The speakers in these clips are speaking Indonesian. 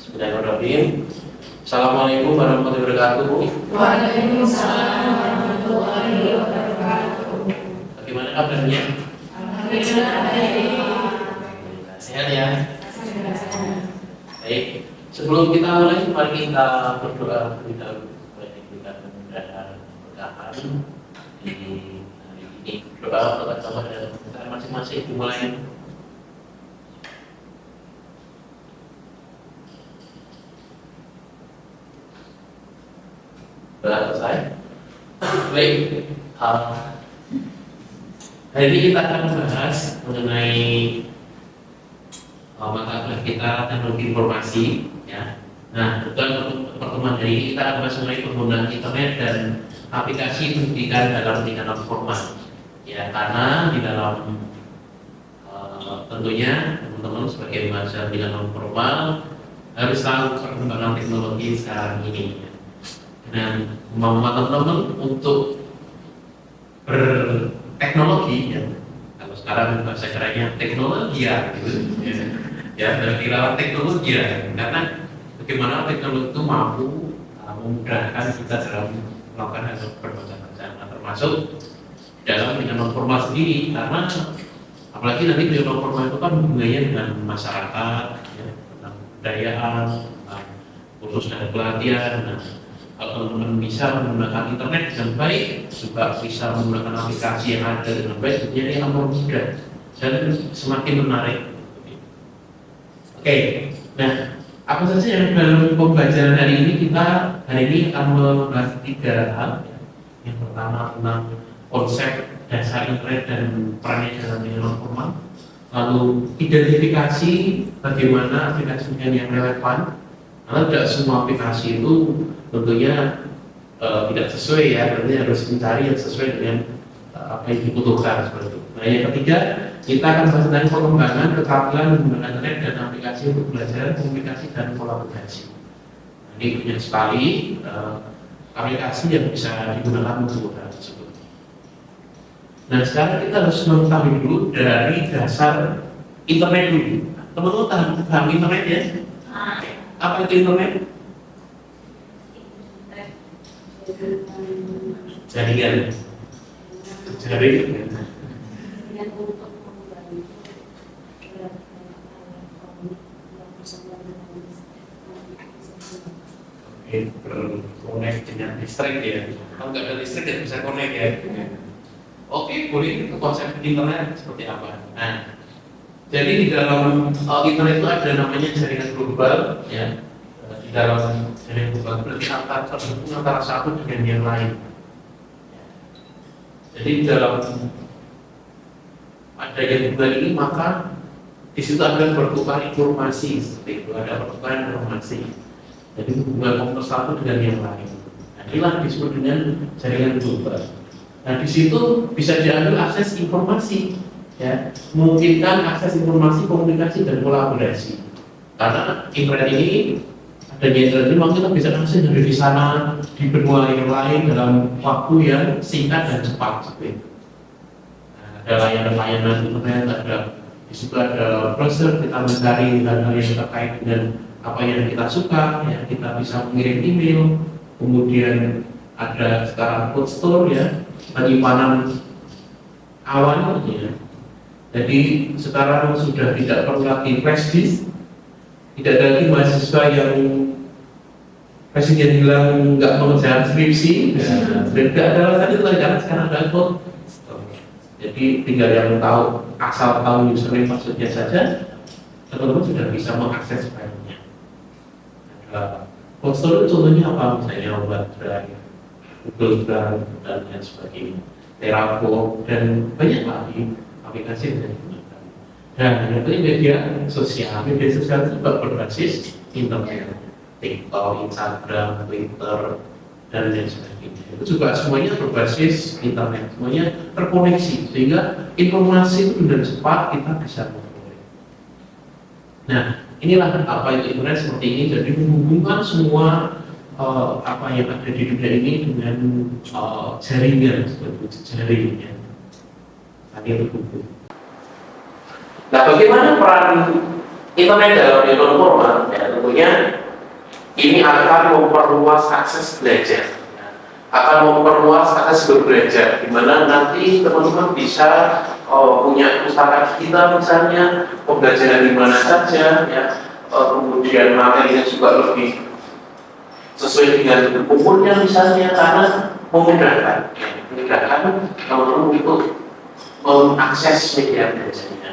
Bismillahirrahmanirrahim. Assalamualaikum warahmatullahi wabarakatuh. Waalaikumsalam warahmatullahi wabarakatuh. Bagaimana kabarnya? Alhamdulillah baik. Sehat ya? Baik. Sebelum kita mulai, mari kita berdoa terlebih dahulu supaya kita mudah-mudahan berkahan di hari ini. Berdoa bersama dengan kita masing-masing dimulai. Sudah selesai? Baik. Hari ini kita akan membahas mengenai mata kuliah kita teknologi informasi, ya. Nah, untuk pertemuan hari ini kita akan bahas mengenai penggunaan internet dan aplikasi pendidikan dalam pendidikan non formal, ya. Karena di dalam tentunya teman-teman sebagai mahasiswa pendidikan non formal harus tahu perkembangan teknologi sekarang ini. Nah, membuat teman-teman untuk berteknologi, ya. Kalau sekarang bahasa kerennya teknologi, ya, gitu. Ya, berarti lewat teknologi, ya. Karena bagaimana teknologi itu mampu memudahkan kita dalam melakukan hal bermacam-macam, termasuk dalam pendidikan non formal sendiri. Karena apalagi nanti pendidikan non formal itu kan hubungannya dengan masyarakat, ya, tentang budayaan, khusus dan pelatihan. Nah, kalau teman-teman bisa menggunakan internet dengan baik, juga bisa menggunakan aplikasi yang ada dengan baik, jadi akan mudah dan semakin menarik. Oke, nah apa saja yang dalam pembelajaran hari ini akan membahas 3 hal. Yang pertama tentang konsep dasar internet dan perannya dalam dunia non formal. Lalu identifikasi bagaimana aplikasi yang relevan. Karena tidak semua aplikasi itu tentunya tidak sesuai, ya, berarti harus mencari yang sesuai dengan apa yang dibutuhkan seperti itu. Nah, yang ketiga kita akan bahas tentang pengembangan keterampilan menggunakan internet dan aplikasi untuk belajar, komunikasi dan kolaborasi. Nah, ini banyak sekali aplikasi yang bisa digunakan untuk hal tersebut. Nah, sekarang kita harus mengetahui dulu dari dasar internet dulu. Teman-teman paham internet, ya? Apa itu internet? Jaringan. Connect dengan listrik, ya. Kalau nggak ada listrik tidak bisa connect, ya. Oke, boleh. Konsep internet seperti apa? Nah, jadi di dalam internet itu ada namanya jaringan global, ya. Di dalam jaringan global berarti antara satu dengan yang lain. Jadi di dalam ada yang global ini, maka di situ ada bertukar informasi seperti itu, ada pertukaran informasi. Jadi hubungan komputer satu dengan yang lain. Nah, inilah disebut dengan jaringan global. Nah, di situ bisa diambil akses informasi, ya, memungkinkan akses informasi, komunikasi dan kolaborasi. Karena internet ini, adanya internet ini, maka kita bisa akses dari sana di benua yang lain dalam waktu yang singkat dan cepat seperti itu. Nah, ada layanan-layanan internet, di situ ada browser, kita mencari hal-hal yang terkait dengan apa yang kita suka, ya, kita bisa mengirim email, kemudian ada sekarang cloud store, ya, penyimpanan awan, ya. Jadi sekarang sudah tidak perlu lagi flash disk, tidak ada lagi mahasiswa yang presiden bilang nggak mengerjakan skripsi, tidak ada lagi itu, karena sekarang ada cloud. Jadi tinggal yang tahu, asal tahu username passwordnya saja, teman-teman sudah bisa mengakses filenya. Cloud store contohnya apa? Misalnya OneDrive, Google Drive, dan lain sebagainya, Terraform, dan banyak lagi aplikasi yang digunakan. Dan yang ketiga media sosial juga berbasis internet, TikTok, Instagram, Twitter, dan lain sebagainya. Itu juga semuanya berbasis internet, semuanya terkoneksi sehingga informasi itu dengan cepat kita bisa memperoleh. Nah, inilah apa itu internet seperti ini. Jadi menghubungkan semua apa yang ada di dunia ini dengan jaringan seperti jaringan. Tadi terhubung. Nah, bagaimana peran internet dalam dunia non formal? Ya, tentunya ini akan memperluas akses belajar, akan memperluas akses berbelajar, di mana nanti teman-teman bisa punya pustaka digital misalnya, pembelajaran di mana saja, ya, kemudian materinya juga lebih sesuai dengan umurnya misalnya, karena memudahkan teman-teman untuk mengakses media belajarnya.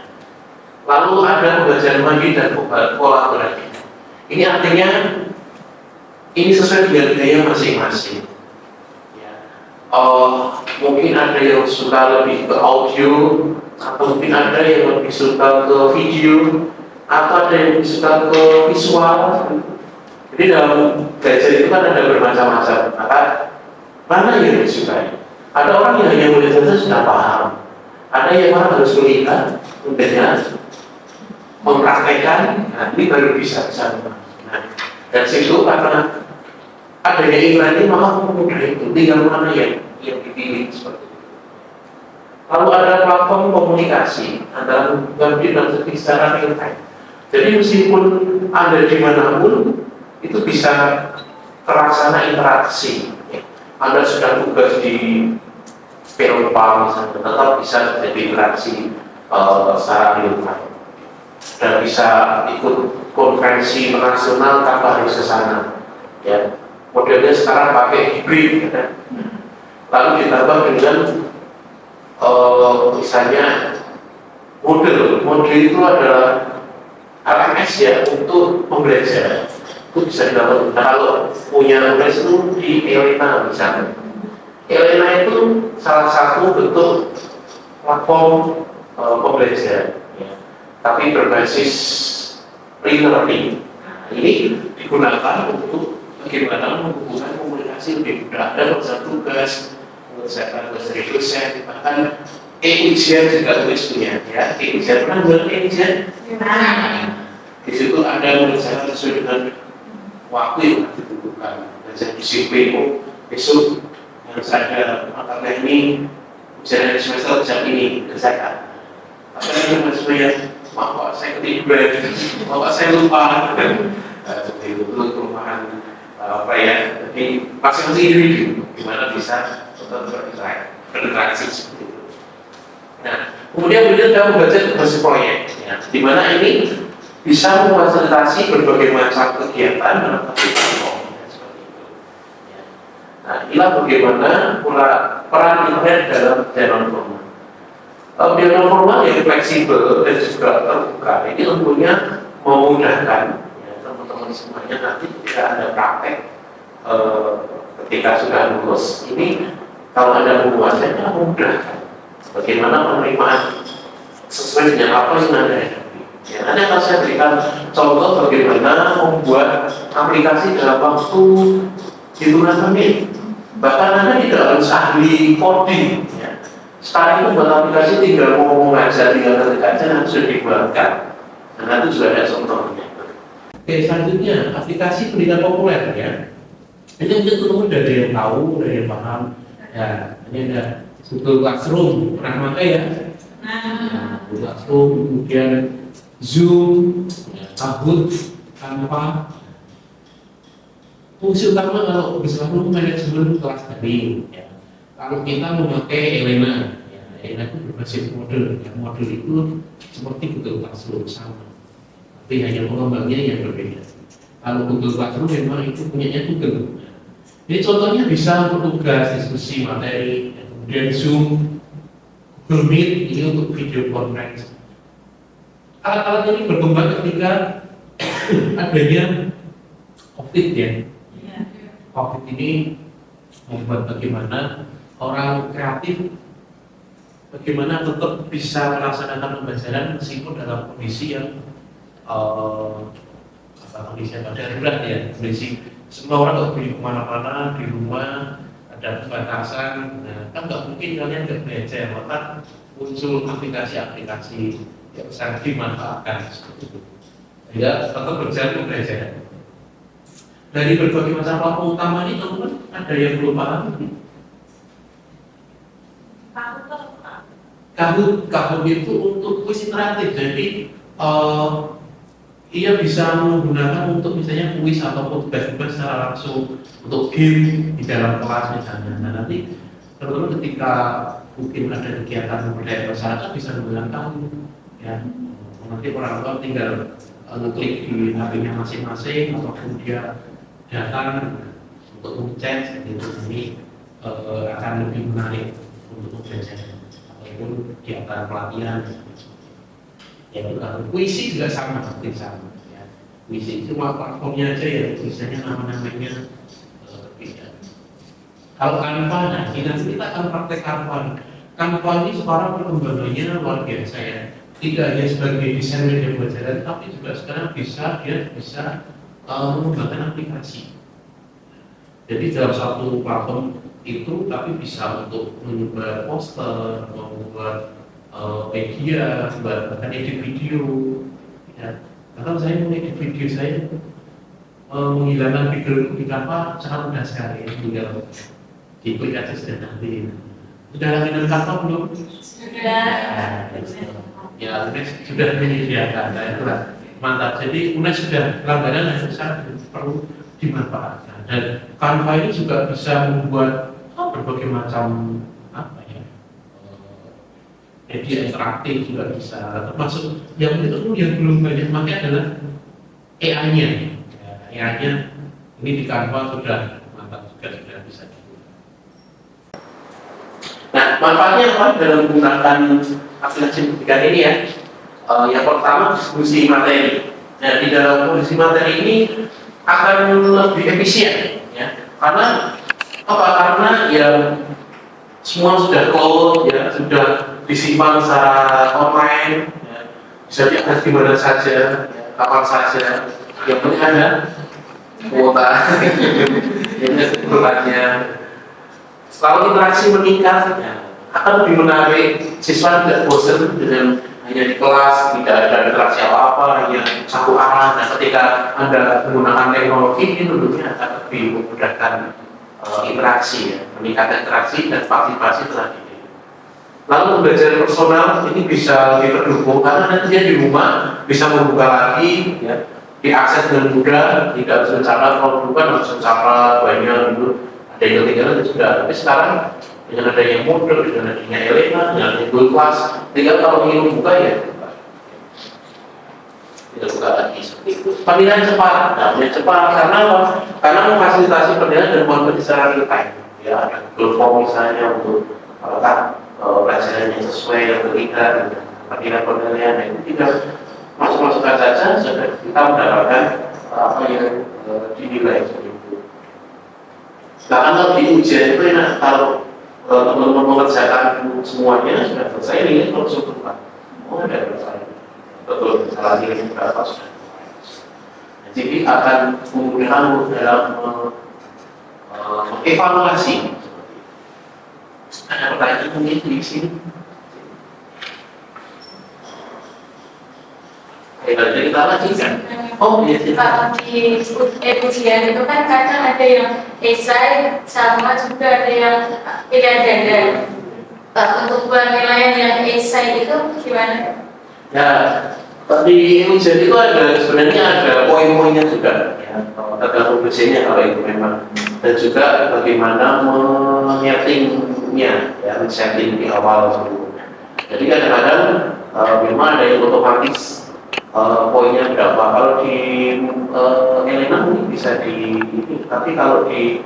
Lalu ada pembelajaran mandiri dan kolaboratif. Ini artinya ini sesuai dengan gaya masing-masing. Ya. Mungkin ada yang suka lebih ke audio, atau mungkin ada yang lebih suka ke video, atau ada yang lebih suka ke visual. Jadi dalam belajar itu kan ada bermacam-macam. Maka mana yang disukai? Ada orang yang hanya melihat saja sudah paham. Ada yang orang harus melihat, kemudian mempraktekkan. Nah, ini baru bisa. Nah, dan situ karena adanya iklan ini maka mudah itu. Tinggal mana yang dipilih seperti itu. Lalu ada platform komunikasi antara Gambir dan Setik secara real time. Jadi meskipun Anda dimanapun itu bisa terlaksana interaksi. Anda sudah tugas di Eropa misalnya, tetap bisa terjadi interaksi secara real time. Dan bisa ikut konferensi internasional tanpa harus ke sana. Ya, modelnya sekarang pakai hybrid, ya. Lalu ditambah dengan misalnya model itu adalah LMS ya untuk pembelajaran. Itu bisa dilakukan. Nah, kalau punya tugas itu di Elena misalnya. Elena itu salah satu bentuk platform pembelajaran, ya. Tapi berbasis e-learning. Ini digunakan untuk bagaimana menghubungkan komunikasi lebih mudah. Ada urusan tugas, mengerjakan tugas dari dosen, bahkan e-ujian juga tulis punya, ya. E-ujian pernah buat e-ujian? Di situ ada mengerjakan sesuai dengan waktu yang ditentukan. Belajar disiplin, besok harus ada mata teknik ujian dari semester jam ini kerjakan. Apa yang maksudnya? Maaf Pak, saya ketiduran. Maaf saya lupa. Seperti itu kelemahan apa ya? Jadi masing-masing individu gimana bisa tetap berinteraksi seperti itu. Nah, kemudian dalam membaca tugas proyek, ya, di mana ini bisa memfasilitasi berbagai macam kegiatan dalam platform. Nah, inilah bagaimana peran internet dalam channel formal. Channel formal yang fleksibel dan juga terbuka ini tentunya memudahkan, ya, teman-teman semuanya nanti ketika ada praktek ketika sudah lulus ini kalau ada pembuatannya memudahkan bagaimana penerimaan sesuai dengan apa yang Anda hadapi. Ya, nanti akan saya berikan contoh bagaimana membuat aplikasi dalam waktu hitungan menit. Bahkan Anda tidak harus ahli coding, ya. Sekarang itu buat aplikasi tinggal mau mengajar, tinggal ketik aja nanti sudah dibuatkan. Nah, nanti juga ada contohnya. Oke, selanjutnya aplikasi pendidikan populer, ya. Ini mungkin teman-teman dari yang tahu, dari yang paham. Ya, ini ada Google Classroom, pernah pakai ya? Nah, Google Classroom, kemudian Zoom, Kahoot, Canva. Fungsi utama kalau bisa manajemen kelas daring, ya. Kalau kita memakai Elena, ya, Elena itu berbasis model. Ya, model itu seperti Google Classroom sama, tapi hanya pengembangnya yang berbeda. Kalau Google Classroom memang itu punyanya Google. Ini contohnya bisa untuk tugas, diskusi, materi, ya. Kemudian Zoom, Google Meet ini untuk video conference. Alat-alat ini berkembang ketika adanya COVID, ya. COVID ini membuat bagaimana orang kreatif bagaimana tetap bisa melaksanakan pembelajaran meskipun dalam kondisi yang kondisi yang darurat, ya, kondisi semua orang nggak pergi kemana-mana, di rumah ada pembatasan. Nah, kan nggak mungkin kalian nggak belajar, maka muncul aplikasi-aplikasi yang sangat dimanfaatkan seperti itu sehingga tetap berjalan pembelajaran. Dari berbagai macam platform utama ini, teman-teman ada yang belum paham? Kahoot itu untuk kuis interaktif. Jadi ia bisa menggunakan untuk misalnya kuis ataupun tugas-tugas secara langsung untuk game di dalam kelas misalnya. Nah nanti teman-teman ketika mungkin ada kegiatan budaya masyarakat bisa menggunakan ya nanti orang tua tinggal ngeklik di HP-nya masing-masing ataupun dia datang untuk mengecek itu ini akan lebih menarik untuk belajar ataupun kegiatan pelatihan. Ya kalau puisi juga sama seperti sama ya. Puisi cuma platformnya aja ya misalnya nama-namanya beda. Kalau Canva, nah nanti kita akan praktek Canva. Canva ini sekarang perkembangannya luar biasa ya. Tidak hanya sebagai desain media pelajaran, tapi juga sekarang dia bisa mengembangkan aplikasi. Jadi dalam satu platform itu tapi bisa untuk membuat poster, membuat media, bahkan edit video. Ya. Bahkan saya mengedit video saya menghilangkan video di Canva sangat mudah sekali. Tinggal diklik aja sudah nanti. Sudah langganan Canva belum? Sudah. Ya, UNES sudah menyediakan, nah itulah mantap. Jadi UNES sudah langganan dan sangat perlu dimanfaatkan. Dan Canva ini juga bisa membuat berbagai macam apa ya media interaktif juga bisa. Termasuk yang itu yang belum banyak pakai adalah AI-nya. Ya, AI-nya ini di Canva sudah mantap juga sudah bisa. Nah, manfaatnya apa dalam menggunakan aplikasi pendidikan ini ya? Yang pertama diskusi materi. Nah, di dalam diskusi materi ini akan lebih efisien, ya. Karena apa? Karena ya semua sudah cloud, ya sudah disimpan secara online, ya. Bisa diakses di mana saja, ya, kapan saja. Yang penting ada kuota, ini kebutuhannya. Kalau interaksi meningkat, ya, akan lebih menarik. Siswa tidak bosan dengan hanya di kelas, tidak ada interaksi apa-apa, hanya satu arah. Nah, ketika Anda menggunakan teknologi ini tentunya akan lebih memudahkan interaksi, ya, meningkatkan interaksi dan partisipasi terhadap ini. Lalu pembelajaran personal ini bisa lebih terdukung karena nanti dia di rumah bisa membuka lagi, ya, diakses dengan mudah, tidak harus mencatat. Kalau dulu kan harus mencatat banyak dulu. Ada yang ketinggalan sudah, tapi sekarang dengan adanya Moodle, dengan adanya Elena, dengan adanya Google Class, tinggal kalau ingin membuka ya buka. Tidak buka lagi seperti itu. Penilaian cepat, nah penilaian cepat karena apa? Karena memfasilitasi penilaian dan monitoring secara real time. Ya, ada Google Form misalnya untuk apakah pelajarannya sesuai atau tidak, penilaian nah itu tidak masuk-masukkan saja, sudah kita mendapatkan apa yang dinilai. Bahkan kalau di ujian itu enak kalau teman-teman mengerjakan semuanya sudah selesai ini langsung berubah. Oh ada selesai, betul salah nilainya berapa sudah. Jadi akan memudahkan dalam evaluasi. Ada pertanyaan mungkin di sini. Jadi kita lanjutkan. Oh iya. Kalau di ujian itu kan kadang ada yang esai sama juga ada yang pilihan ganda. Untuk penilaian yang esai itu gimana? Ya, di ujian itu ada sebenarnya ada poin-poinnya juga, ya, tergantung dosennya kalau itu memang, dan juga bagaimana menyetingnya, ya, men-setting di awal sebelumnya. Jadi kadang-kadang memang ada yang otomatis poinnya berapa. Kalau di Elena mungkin bisa di ini, tapi kalau di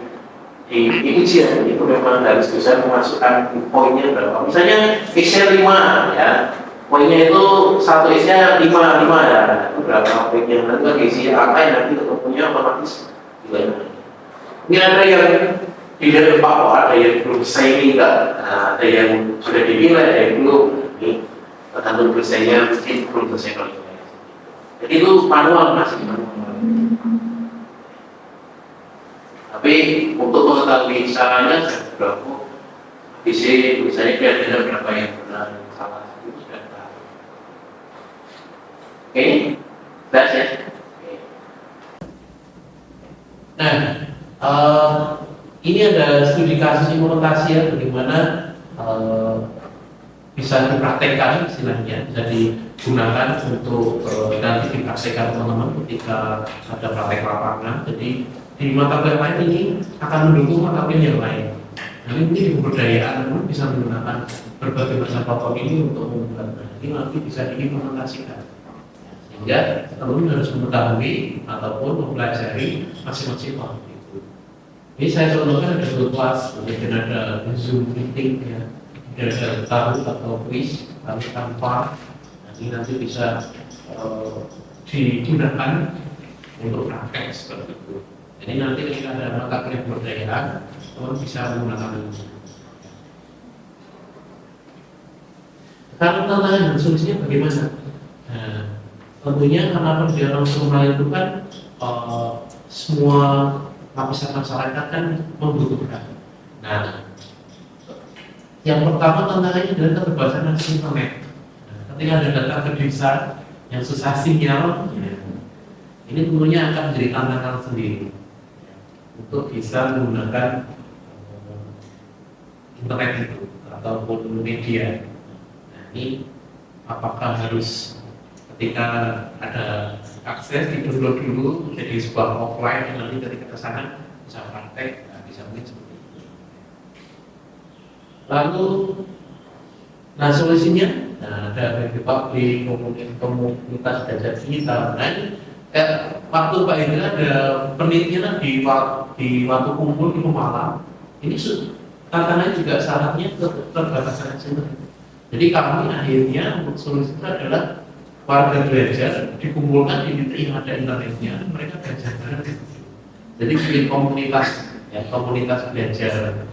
ujian itu memang harus bisa memasukkan poinnya berapa. Misalnya Excel 5 ya, poinnya itu satu X-nya 5 ya, itu berapa poinnya. Nanti kalau isi angka yang nanti ketemunya otomatis gimana. Ini ada yang tidak tepat, ada yang belum selesai ini enggak, nah, ada yang sudah dinilai, ada yang belum. Ini tergantung selesainya mesti belum selesai kalau ini. Jadi itu manual, masih manual. Tapi untuk mengetahui caranya saya berlaku di sini misalnya kira-kira berapa yang benar yang salah itu sudah tahu. Oke, jelas ya. Nah, ini ada studi kasus implementasi ya, bagaimana bisa bisa dipraktekkan istilahnya, bisa digunakan untuk nanti dipraktekkan teman-teman ketika ada praktek lapangan. Jadi di mata kuliah lain ini akan mendukung mata kuliah yang lain. Nanti mungkin di kebudayaan teman bisa menggunakan berbagai macam platform ini untuk membuat, ini nanti bisa diimplementasikan. Sehingga teman-teman harus mengetahui ataupun mempelajari masing-masing platform itu. Ini saya contohkan ada dua kelas, mungkin ada Zoom meeting ya, ada taruh atau quiz, lalu tanpa, ini nanti bisa digunakan untuk praktek seperti itu. Jadi nanti ketika ada mata kuliah kebudayaan, teman bisa menggunakan ini. Kalau tantangan dan solusinya bagaimana? Nah, tentunya karena perjalanan formal itu kan semua lapisan masyarakat kan membutuhkan. Nah, yang pertama tantangannya adalah keterbatasan internet. Nah, ketika ada data ke desa yang susah sinyal, ini tentunya akan menjadi tantangan sendiri untuk bisa menggunakan internet itu ataupun media. Nah, ini apakah harus ketika ada akses di-download dulu jadi sebuah offline yang nanti ketika ke sana bisa praktek, bisa mungkin seperti itu. Lalu, nah solusinya, nah ada beberapa di komunitas belajar digital. Nah ini waktu Pak Indra ada penelitian di waktu kumpul di Pemalang. Ini tantangannya juga syaratnya keterbatasan internet. Jadi kami akhirnya untuk solusi itu adalah warga belajar dikumpulkan di titik yang ada internetnya, mereka belajar bareng. Jadi bikin komunitas, ya komunitas belajar.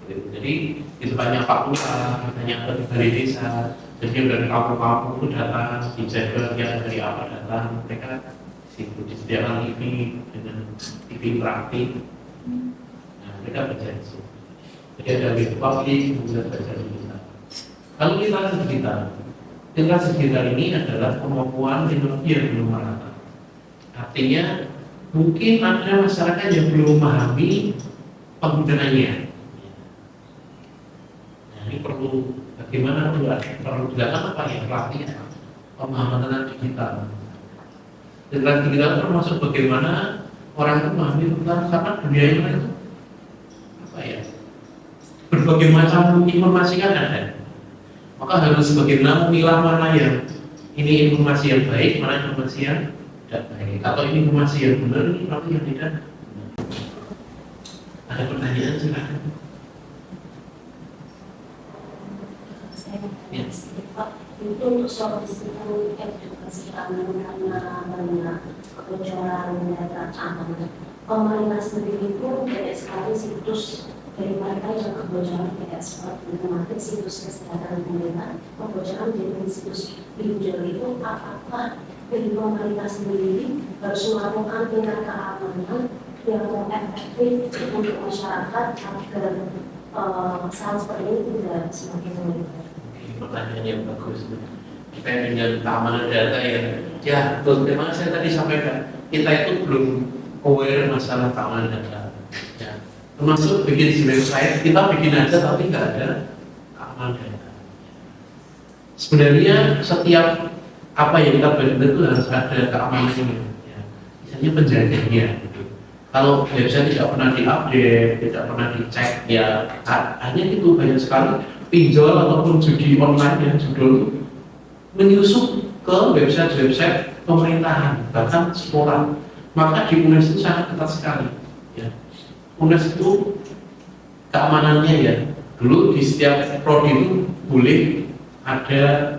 Jadi itu banyak Pak Lurah, banyak dari desa, jadi dari kampung-kampung itu datang, dijaga yang dari apa datang, mereka disediakan TV dengan TV interaktif. Nah, mereka belajar di situ. Jadi ada web publik, kemudian belajar di kita. Kalau literasi digital, literasi digital ini adalah kemampuan teknologi yang belum merata. Artinya mungkin ada masyarakat yang belum memahami penggunaannya. Nah, ini perlu bagaimana perlu dilakukan apa ya pelatihan pemahaman tentang digital. Literasi digital termasuk bagaimana orang itu memahami tentang karena dunia itu apa ya berbagai macam informasi kan ada. Maka harus bagaimana memilah mana yang ini informasi yang baik, mana informasi yang tidak baik, atau ini informasi yang benar, ini informasi yang tidak benar. Ada pertanyaan silakan. Ya. Itu untuk solusi edukasi keamanan karena banyak kebocoran data keamanan. Pemerintah sendiri pun banyak sekali situs dari mereka yang kebocoran kayak seperti informatif situs kesehatan pemerintah, kebocoran dari situs pinjol itu apakah dari pemerintah sendiri harus melakukan tingkat keamanan yang efektif untuk masyarakat agar hal seperti ini tidak semakin meningkat. Pertanyaan yang bagus. Kita dengan keamanan data ya betul. Memang saya tadi sampaikan kita itu belum aware masalah keamanan data. Ya. Termasuk bikin di website kita bikin aja tapi nggak ada keamanan data. Sebenarnya setiap apa yang kita buat itu harus ada keamanannya. Ya. Misalnya penjaganya. Gitu. Kalau website tidak pernah diupdate, tidak pernah dicek, ya hanya itu banyak sekali pinjol ataupun judi online yang judul menyusup ke website-website pemerintahan bahkan sekolah. Maka di UNES itu sangat ketat sekali. Ya. UNES itu keamanannya ya dulu di setiap prodi itu boleh ada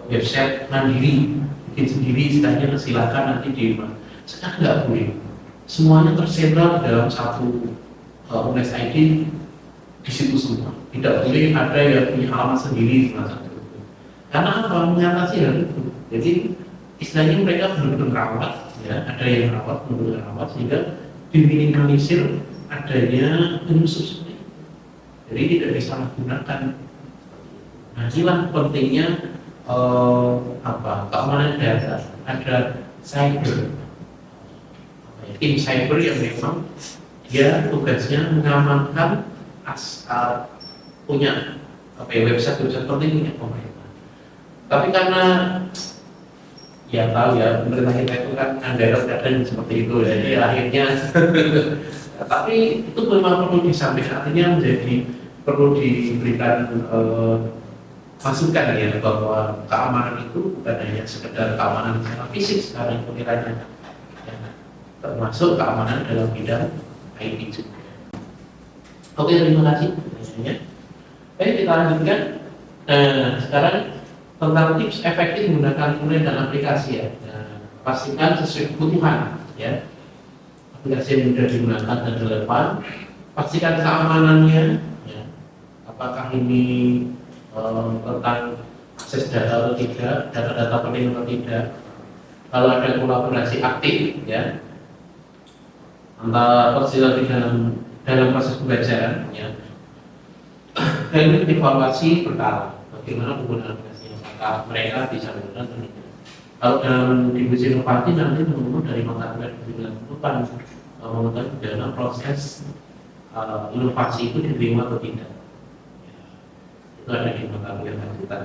website mandiri bikin sendiri istilahnya silakan nanti di sekarang nggak boleh. Semuanya tersentral dalam satu UNES ID di situ semua. Tidak boleh ada yang punya alamat sendiri semacam itu. Karena apa? Mengatasi hal itu. Jadi istilahnya mereka benar-benar rawat, ya ada yang rawat, benar-benar rawat sehingga diminimalisir adanya penyusup seperti itu. Jadi tidak disalahgunakan. Nah, inilah pentingnya keamanan data. Ada cyber, tim cyber yang memang dia tugasnya mengamankan punya apa ya, website seperti ini pemerintah. Tapi karena ya tahu ya pemerintah kita itu kan anggaran kadang seperti itu, jadi akhirnya tapi itu memang perlu disampaikan, artinya menjadi perlu diberikan masukan ya bahwa keamanan itu bukan hanya sekedar keamanan secara fisik sekarang penilaiannya, ya, termasuk keamanan dalam bidang IT juga. Oke, terima kasih. Baik, kita lanjutkan. Nah, sekarang tentang tips efektif menggunakan kemudian dan aplikasi ya. Nah, pastikan sesuai kebutuhan ya. Aplikasi yang mudah digunakan dan relevan. Pastikan keamanannya. Ya. Apakah ini tentang akses data atau tidak, data-data penting atau tidak. Kalau ada kolaborasi aktif ya antara fasilitator dalam proses pembelajaran ya. Dan evaluasi berkala, bagaimana penggunaan aplikasi, apakah mereka bisa menggunakan atau tidak. Kalau dalam divisi inovasi nanti teman-teman dari mata kuliah dilakukan mengetahui dalam proses inovasi itu diterima atau tidak. Itu ada di mata kuliah lanjutan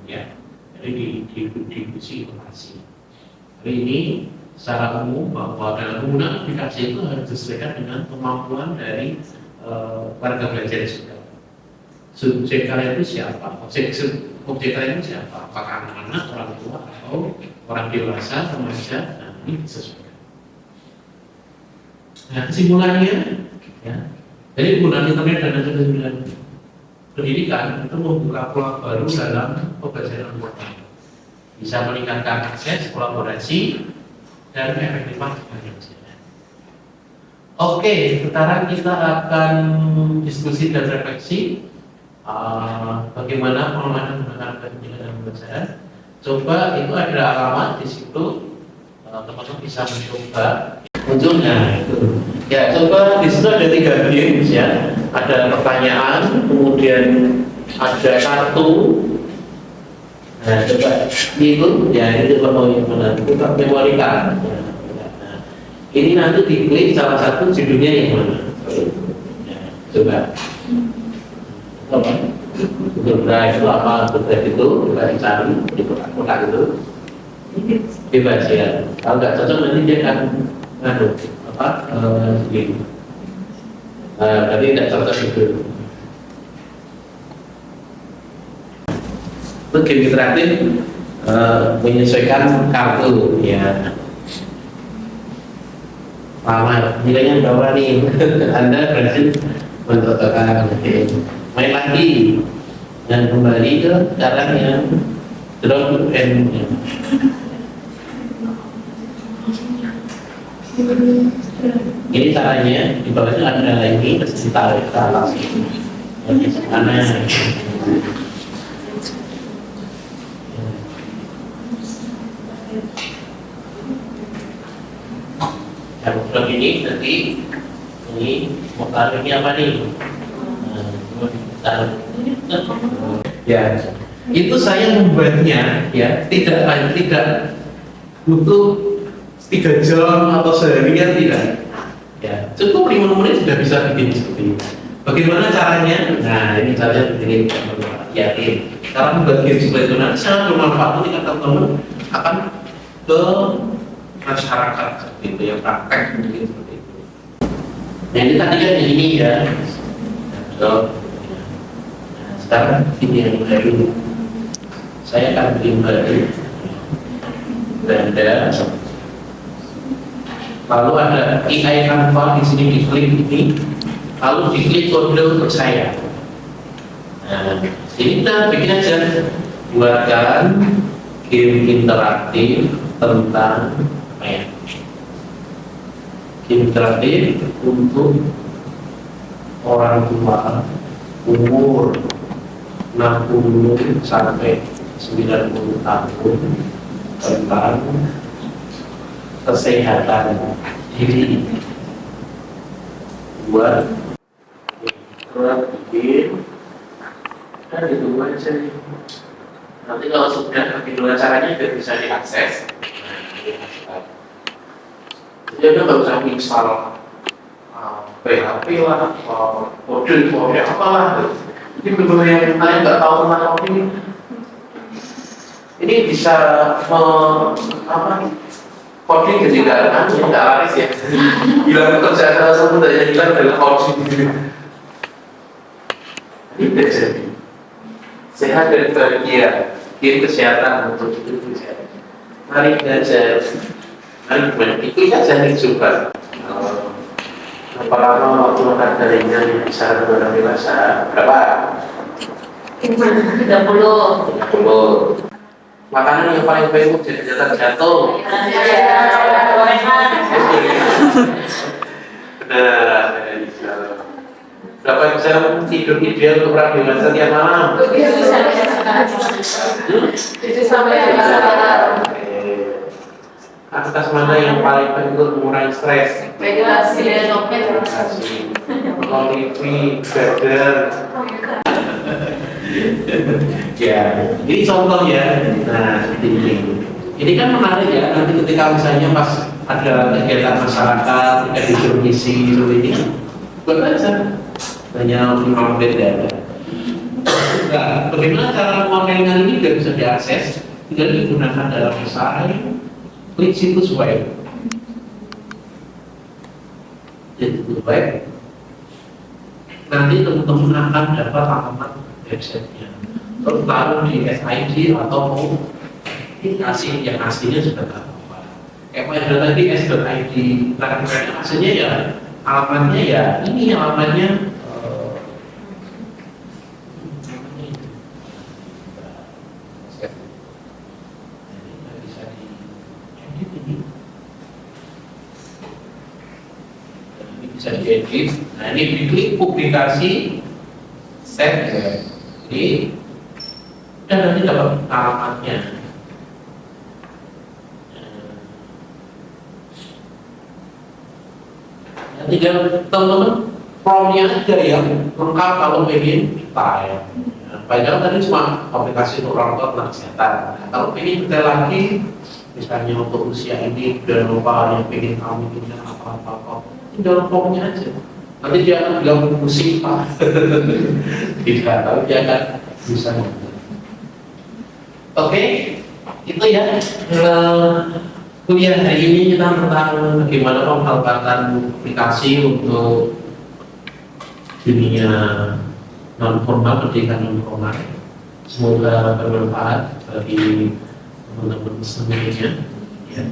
ya. Jadi di divisi inovasi. Hari ini secara umum bahwa dalam penggunaan aplikasi itu harus disesuaikan dengan kemampuan dari warga belajar juga. Subjek kalian itu siapa? Objek kalian itu siapa? Apakah anak-anak, orang tua, atau orang dewasa, remaja? Nah, ini disesuaikan. Nah, kesimpulannya, ya, jadi penggunaan internet dan teknologi pendidikan itu membuka peluang baru dalam pembelajaran online. Bisa meningkatkan akses, kolaborasi, dan efektivitas pembelajaran. Oke, sekarang kita akan diskusi dan refleksi bagaimana pengembangan menggunakan pendidikan dan pembelajaran. Coba itu ada alamat di situ, teman-teman bisa mencoba munculnya itu. Ya, coba di situ ada 3 games ya. Ada pertanyaan, kemudian ada kartu. Nah, coba itu ya, itu mau yang mana? Buka memori card. Nah, ini nanti diklik salah satu judulnya yang mana? Ya, coba. Apa? Google Drive itu apa? Google Drive itu kita cari di kotak itu bebas ya. Kalau nggak cocok nanti dia akan ngadu apa? Sendiri. Berarti tidak cocok itu. Itu game interaktif menyesuaikan kartu ya. Lama nilainya berapa nih? Anda berhasil mencocokkan. Main lagi dan kembali ke cara yang drop to end. Ini caranya di bawahnya ada ini terus ditarik ke atas. Mana? Yang drop ini nanti ini mau taruh ini apa nih? Ya, itu saya membuatnya ya tidak butuh 3 jam atau seharian, tidak. Ya, cukup 5 menit sudah bisa bikin seperti ini. Bagaimana caranya? Nah, ini caranya begini, yakin. Cara membuat game seperti itu nanti sangat bermanfaat ketika teman-teman akan ke masyarakat seperti itu, yang praktek mungkin seperti itu. Nah, ini tadi kan yang ini ya. Sekarang ini yang baru, saya akan bikin baru Belanda. Lalu ada AI Canva di sini, diklik ini, lalu diklik kode untuk saya. Nah, ini kita bikin aja, buatkan game interaktif tentang apa ya? Game interaktif untuk orang tua umur 60 sampai 90 tahun tentang kesehatan diri. Buat bikin dan ditunggu aja nih. Nanti kalau sudah kedua caranya biar bisa diakses. Jadi Anda nggak usah install PHP lah, kode apalah. Ini benar yang saya nggak tahu tentang kopi. Ini bisa coding ketika nggak laris ya. Hilang pekerjaan langsung dari hilang adalah coding. Ini tidak jadi. Sehat dan bahagia, kirim kesehatan untuk hidup sehat. Mari belajar, mari ikut saja dicoba. Berapa lama waktu makan darinya bisa orang dewasa? Berapa? 30. Makanan yang paling baik untuk jatuh. Benar. Berapa jam tidur ideal untuk orang dewasa tiap malam? 7 sampai 8. Aktivitas mana yang paling penting untuk mengurangi stres? Meditasi dan Meditasi, TV, burger. Ya, ini contoh ya. Nah, seperti ini. Ini kan menarik ya. Nanti ketika misalnya pas ada kegiatan masyarakat, ketika disuruh ngisi ini, buat aja. Hanya 5 menit ya. Nah, bagaimana cara mengontenkan ini juga bisa diakses? Tinggal digunakan dalam website, klik situs web. Jadi situs web. Nanti teman-teman akan dapat alamat websitenya. Terus taruh di SID atau mau dikasih yang aslinya sudah tak apa. Kayak pada tadi S.id, terakhirnya aslinya ya alamatnya ya ini alamatnya. Bisa diedit. Nah ini diklik publikasi, save ini, dan nanti dapat alamatnya. Tinggal teman-teman promnya aja yang lengkap kalau ingin detail. Padahal tadi cuma aplikasi untuk orang tua tentang kesehatan. Nah, kalau ingin detail lagi, misalnya untuk usia ini dan lupa yang ingin kamu punya apa-apa, tinggal promnya aja. Nanti dia akan bilang pusing pak. Tidak, tapi dia akan bisa ngomong. Oke, itu ya. Kuliah hari ini kita tentang bagaimana pemanfaatan aplikasi untuk dunia non formal, pendidikan non formal. Semoga bermanfaat bagi teman-teman semuanya. Ya.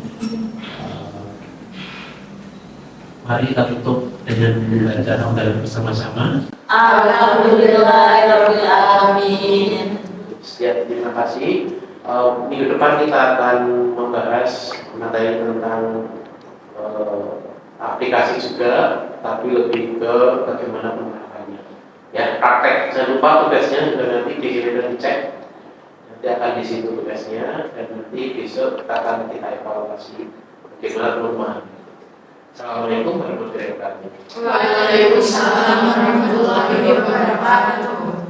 Mari kita tutup dengan membaca hamdalah bersama-sama. Alhamdulillahirabbil alamin. Sekian, terima kasih. Minggu depan kita akan membahas materi tentang aplikasi juga, tapi lebih ke bagaimana menggunakannya. Ya, praktek. Jangan lupa tugasnya juga nanti dikirim dan dicek. Nanti akan di situ tugasnya, dan nanti besok kita evaluasi bagaimana teman-teman. Assalamualaikum warahmatullahi wabarakatuh. Waalaikumsalam warahmatullahi wabarakatuh.